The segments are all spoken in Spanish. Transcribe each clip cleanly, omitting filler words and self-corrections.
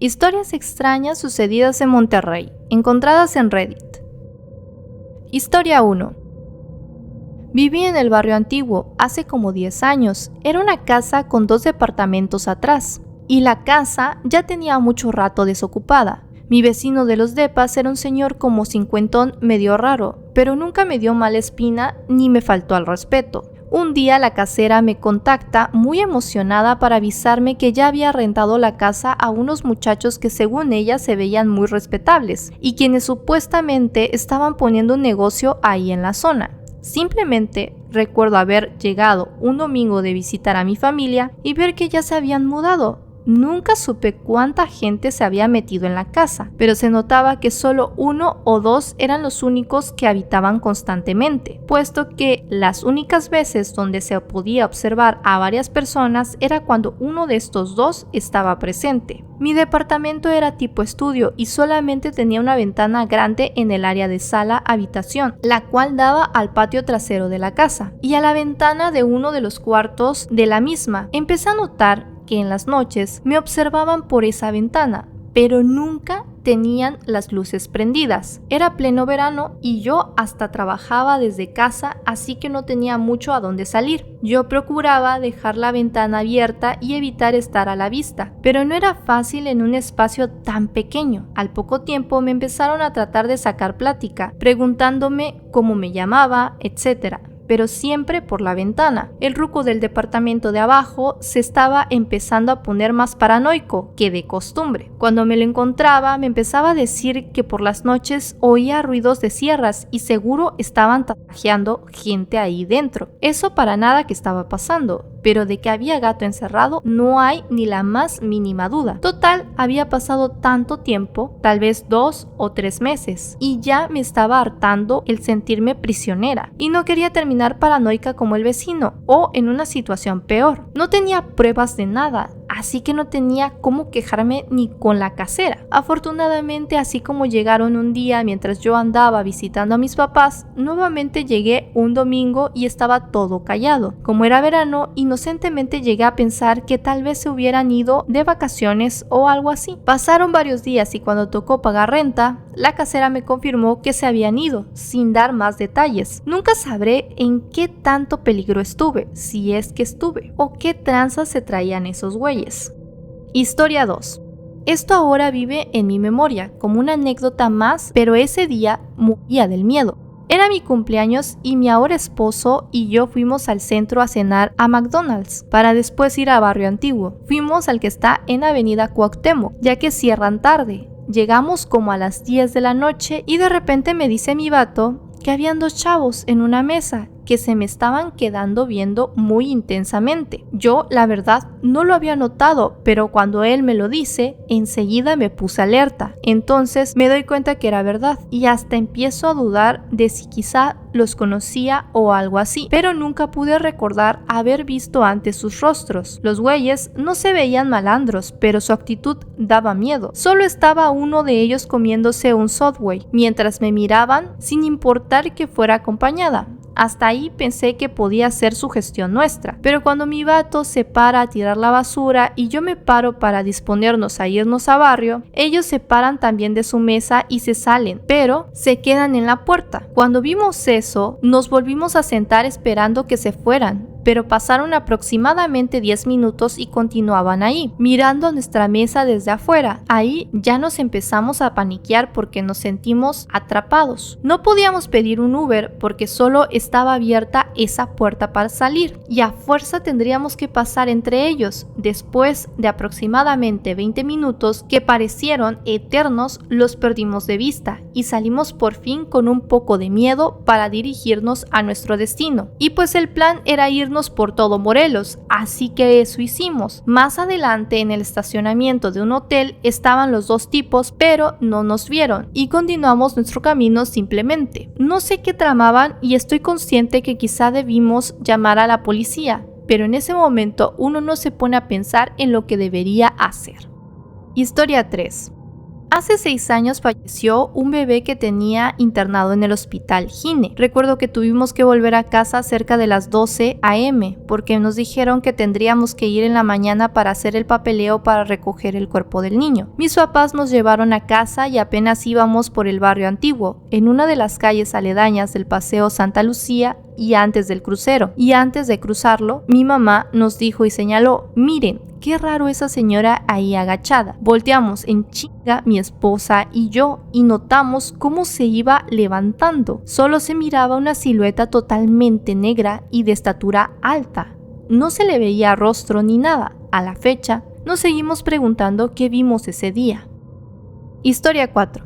Historias extrañas sucedidas en Monterrey, encontradas en Reddit. Historia 1. Viví en el barrio antiguo hace como 10 años. Era una casa con 2 departamentos atrás, y la casa ya tenía mucho rato desocupada. Mi vecino de los depas era un señor como cincuentón medio raro, pero nunca me dio mala espina ni me faltó al respeto. Un día la casera me contacta muy emocionada para avisarme que ya había rentado la casa a unos muchachos que según ella se veían muy respetables y quienes supuestamente estaban poniendo un negocio ahí en la zona. Simplemente recuerdo haber llegado un domingo de visitar a mi familia y ver que ya se habían mudado. Nunca supe cuánta gente se había metido en la casa, pero se notaba que solo 1 o 2 eran los únicos que habitaban constantemente, puesto que las únicas veces donde se podía observar a varias personas era cuando uno de estos 2 estaba presente. Mi departamento era tipo estudio y solamente tenía una ventana grande en el área de sala-habitación, la cual daba al patio trasero de la casa y a la ventana de uno de los cuartos de la misma. Empecé a notar que en las noches me observaban por esa ventana, pero nunca tenían las luces prendidas. Era pleno verano y yo hasta trabajaba desde casa, así que no tenía mucho a dónde salir. Yo procuraba dejar la ventana abierta y evitar estar a la vista, pero no era fácil en un espacio tan pequeño. Al poco tiempo me empezaron a tratar de sacar plática, preguntándome cómo me llamaba, etc., pero siempre por la ventana. El ruco del departamento de abajo se estaba empezando a poner más paranoico que de costumbre. Cuando me lo encontraba, me empezaba a decir que por las noches oía ruidos de sierras y seguro estaban tasajeando gente ahí dentro. Eso para nada que estaba pasando, pero de que había gato encerrado no hay ni la más mínima duda. Total, había pasado tanto tiempo, tal vez 2 o 3 meses, y ya me estaba hartando el sentirme prisionera, y no quería terminar paranoica como el vecino, o en una situación peor. No tenía pruebas de nada, así que no tenía cómo quejarme ni con la casera. Afortunadamente, así como llegaron un día mientras yo andaba visitando a mis papás, nuevamente llegué un domingo y estaba todo callado. Como era verano, inocentemente llegué a pensar que tal vez se hubieran ido de vacaciones o algo así. Pasaron varios días y cuando tocó pagar renta, la casera me confirmó que se habían ido, sin dar más detalles. Nunca sabré en qué tanto peligro estuve, si es que estuve, o qué tranzas se traían esos güeyes. Historia 2. Esto ahora vive en mi memoria como una anécdota más, pero ese día moría del miedo. Era mi cumpleaños y mi ahora esposo y yo fuimos al centro a cenar a McDonald's para después ir a Barrio Antiguo. Fuimos al que está en Avenida Cuauhtémoc, ya que cierran tarde. Llegamos como a las 10 de la noche y de repente me dice mi vato que habían 2 chavos en una mesa que se me estaban quedando viendo muy intensamente. Yo, la verdad, no lo había notado, pero cuando él me lo dice, enseguida me puse alerta. Entonces me doy cuenta que era verdad y hasta empiezo a dudar de si quizá los conocía o algo así, pero nunca pude recordar haber visto antes sus rostros. Los güeyes no se veían malandros, pero su actitud daba miedo. Solo estaba uno de ellos comiéndose un Subway, mientras me miraban sin importar que fuera acompañada. Hasta ahí pensé que podía ser sugestión nuestra, pero cuando mi vato se para a tirar la basura y yo me paro para disponernos a irnos a barrio, ellos se paran también de su mesa y se salen, pero se quedan en la puerta. Cuando vimos eso, nos volvimos a sentar esperando que se fueran, pero pasaron aproximadamente 10 minutos y continuaban ahí, mirando nuestra mesa desde afuera. Ahí ya nos empezamos a paniquear porque nos sentimos atrapados. No podíamos pedir un Uber porque solo estaba abierta esa puerta para salir y a fuerza tendríamos que pasar entre ellos. Después de aproximadamente 20 minutos que parecieron eternos, los perdimos de vista y salimos por fin con un poco de miedo para dirigirnos a nuestro destino. Y pues el plan era irnos por todo Morelos, así que eso hicimos. Más adelante en el estacionamiento de un hotel estaban los 2 tipos, pero no nos vieron y continuamos nuestro camino simplemente. No sé qué tramaban y estoy consciente que quizá debimos llamar a la policía, pero en ese momento uno no se pone a pensar en lo que debería hacer. Historia 3. Hace 6 años falleció un bebé que tenía internado en el hospital Gine. Recuerdo que tuvimos que volver a casa cerca de las 12 a.m. porque nos dijeron que tendríamos que ir en la mañana para hacer el papeleo para recoger el cuerpo del niño. Mis papás nos llevaron a casa y apenas íbamos por el barrio antiguo, en una de las calles aledañas del Paseo Santa Lucía y antes del crucero. Y antes de cruzarlo, mi mamá nos dijo y señaló: miren, qué raro esa señora ahí agachada. Volteamos en chinga mi esposa y yo y notamos cómo se iba levantando. Solo se miraba una silueta totalmente negra y de estatura alta. No se le veía rostro ni nada. A la fecha, nos seguimos preguntando qué vimos ese día. Historia 4.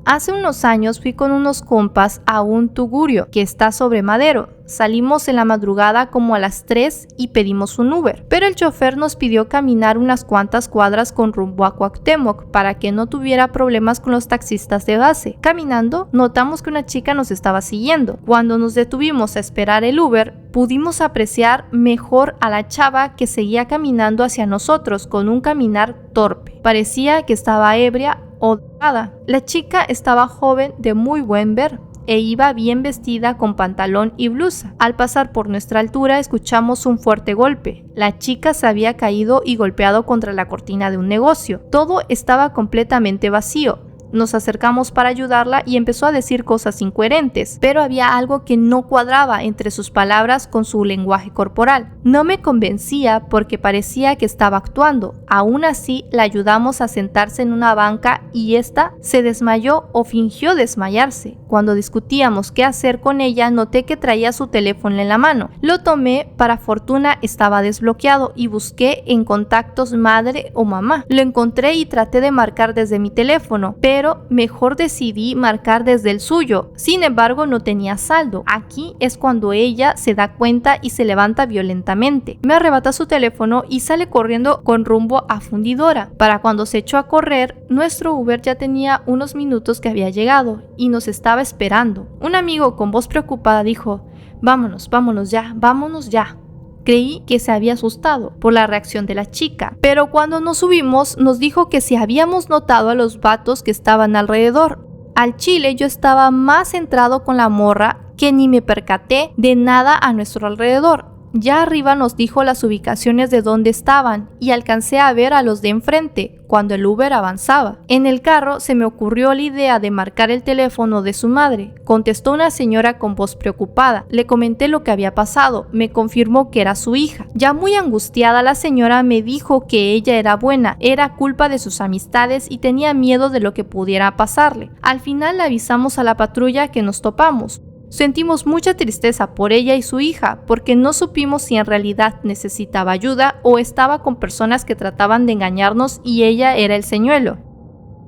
Hace unos años fui con unos compas a un tugurio que está sobre Madero. Salimos en la madrugada como a las 3 y pedimos un Uber, pero el chofer nos pidió caminar unas cuantas cuadras con rumbo a Cuauhtémoc para que no tuviera problemas con los taxistas de base. Caminando, notamos que una chica nos estaba siguiendo. Cuando nos detuvimos a esperar el Uber, pudimos apreciar mejor a la chava que seguía caminando hacia nosotros con un caminar torpe. Parecía que estaba ebria o drogada. La chica estaba joven, de muy buen ver, e iba bien vestida con pantalón y blusa. Al pasar por nuestra altura escuchamos un fuerte golpe. La chica se había caído y golpeado contra la cortina de un negocio. Todo estaba completamente vacío. Nos acercamos para ayudarla y empezó a decir cosas incoherentes, pero había algo que no cuadraba entre sus palabras con su lenguaje corporal. No me convencía porque parecía que estaba actuando. Aún así, la ayudamos a sentarse en una banca y esta se desmayó o fingió desmayarse. Cuando discutíamos qué hacer con ella, noté que traía su teléfono en la mano. Lo tomé, para fortuna estaba desbloqueado, y busqué en contactos madre o mamá. Lo encontré y traté de marcar desde mi teléfono, pero mejor decidí marcar desde el suyo. Sin embargo, no tenía saldo. Aquí es cuando ella se da cuenta y se levanta violentamente. Me arrebata su teléfono y sale corriendo con rumbo a Fundidora. Para cuando se echó a correr, nuestro Uber ya tenía unos minutos que había llegado y nos estaba esperando. Un amigo con voz preocupada dijo: vámonos, vámonos ya, vámonos ya. Creí que se había asustado por la reacción de la chica, pero cuando nos subimos nos dijo que si habíamos notado a los vatos que estaban alrededor. Al chile yo estaba más centrado con la morra que ni me percaté de nada a nuestro alrededor. Ya arriba nos dijo las ubicaciones de dónde estaban y alcancé a ver a los de enfrente cuando el Uber avanzaba. En el carro se me ocurrió la idea de marcar el teléfono de su madre. Contestó una señora con voz preocupada. Le comenté lo que había pasado. Me confirmó que era su hija. Ya muy angustiada, la señora me dijo que ella era buena, era culpa de sus amistades y tenía miedo de lo que pudiera pasarle. Al final le avisamos a la patrulla que nos topamos. Sentimos mucha tristeza por ella y su hija, porque no supimos si en realidad necesitaba ayuda o estaba con personas que trataban de engañarnos y ella era el señuelo.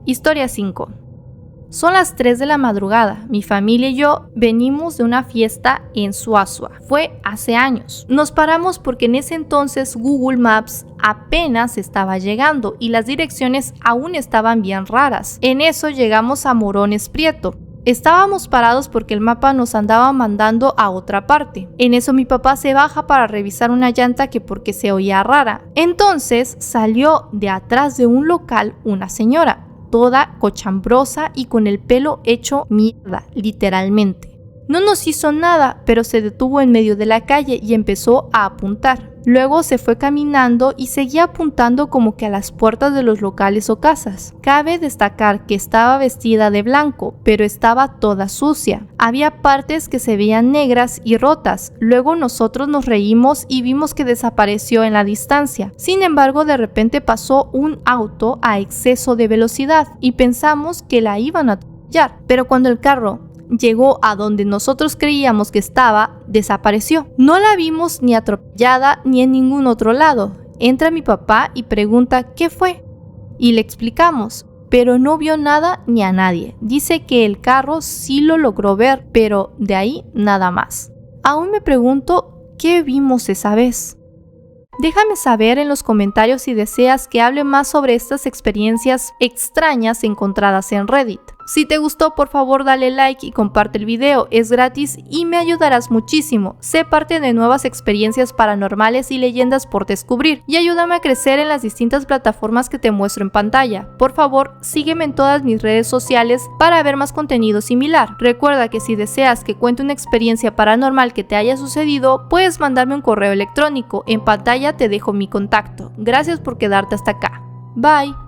Historia 5. Son las 3 de la madrugada. Mi familia y yo venimos de una fiesta en Suazua. Fue hace años. Nos paramos porque en ese entonces Google Maps apenas estaba llegando y las direcciones aún estaban bien raras. En eso llegamos a Morones Prieto. Estábamos parados porque el mapa nos andaba mandando a otra parte. En eso mi papá se baja para revisar una llanta que porque se oía rara. Entonces salió de atrás de un local una señora, toda cochambrosa y con el pelo hecho mierda, literalmente. No nos hizo nada, pero se detuvo en medio de la calle y empezó a apuntar. Luego se fue caminando y seguía apuntando como que a las puertas de los locales o casas. Cabe destacar que estaba vestida de blanco, pero estaba toda sucia. Había partes que se veían negras y rotas. Luego nosotros nos reímos y vimos que desapareció en la distancia. Sin embargo, de repente pasó un auto a exceso de velocidad y pensamos que la iban a atropellar. Pero cuando el carro llegó a donde nosotros creíamos que estaba, desapareció. No la vimos ni atropellada ni en ningún otro lado. Entra mi papá y pregunta ¿qué fue? Y le explicamos, pero no vio nada ni a nadie. Dice que el carro sí lo logró ver, pero de ahí nada más. Aún me pregunto ¿qué vimos esa vez? Déjame saber en los comentarios si deseas que hable más sobre estas experiencias extrañas encontradas en Reddit. Si te gustó, por favor dale like y comparte el video, es gratis y me ayudarás muchísimo. Sé parte de nuevas experiencias paranormales y leyendas por descubrir y ayúdame a crecer en las distintas plataformas que te muestro en pantalla. Por favor, sígueme en todas mis redes sociales para ver más contenido similar. Recuerda que si deseas que cuente una experiencia paranormal que te haya sucedido, puedes mandarme un correo electrónico. En pantalla te dejo mi contacto. Gracias por quedarte hasta acá. Bye.